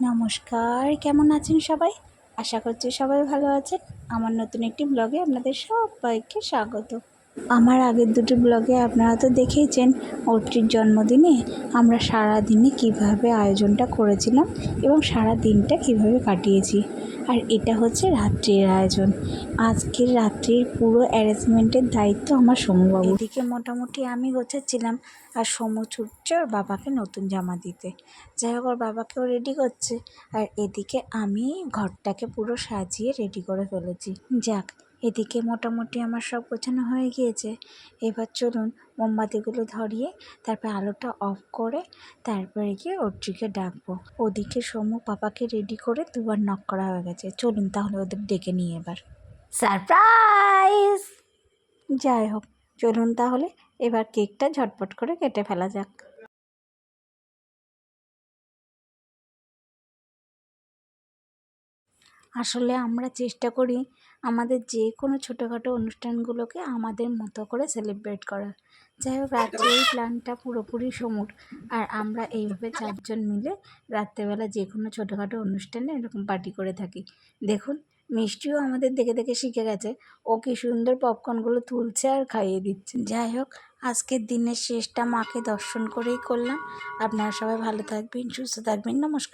নমস্কার, কেমন আছেন সবাই? আশা করছি সবাই ভালো আছেন। আমার নতুন একটি ব্লগে আপনাদের সবাইকে স্বাগত। আমার আগের দুটি ব্লগে আপনারা তো দেখেইছেন অর্চির জন্মদিনে আমরা সারা দিনে কীভাবে আয়োজনটা করেছিলাম এবং সারা দিনটা কীভাবে কাটিয়েছি। আর এটা হচ্ছে রাত্রির আয়োজন। আজকের রাত্রির পুরো অ্যারেঞ্জমেন্টের দায়িত্ব আমার সমুবাবু। এদিকে মোটামুটি আমি গোছাচ্ছিলাম আর সমু ছুটছে ওর বাবাকে নতুন জামা দিতে। যাই হোক, ওর বাবাকেও রেডি করছে আর এদিকে আমি ঘরটাকে পুরো সাজিয়ে রেডি করে ফেলেছি। যাক, এদিকে মোটামুটি আমার সব গোছানো হয়ে গিয়েছে। এবার চলুন মোমবাতিগুলো ধরিয়ে তারপর আলোটা অফ করে তারপরে গিয়ে অর্চিকে ডাকবো। ওদিকে সমু পাপাকে রেডি করে দুবার নক করা হয়ে গেছে। চলুন তাহলে ওদের ডেকে নিয়ে এবার সারপ্রাইজ। যাই হোক, চলুন তাহলে এবার কেকটা ঝটপট করে কেটে ফেলা যাক। আসলে আমরা চেষ্টা করি আমাদের যে কোনো ছোটোখাটো অনুষ্ঠানগুলোকে আমাদের মতো করে সেলিব্রেট করার। যাই হোক, রাত্রে এই প্ল্যানটা পুরোপুরি সমুর। আর আমরা এইভাবে চারজন মিলে রাত্রেবেলা যে কোনো ছোটোখাটো অনুষ্ঠানে এরকম পার্টি করে থাকি। দেখুন, মিষ্টিও আমাদের দেখে দেখে শিখে গেছে। ও কি সুন্দর পপকর্নগুলো তুলছে আর খাইয়ে দিচ্ছে। যাই হোক, আজকের দিনের শেষটা মাকে দর্শন করেই করলাম। আপনারা সবাই ভালো থাকবেন, সুস্থ থাকবেন। নমস্কার।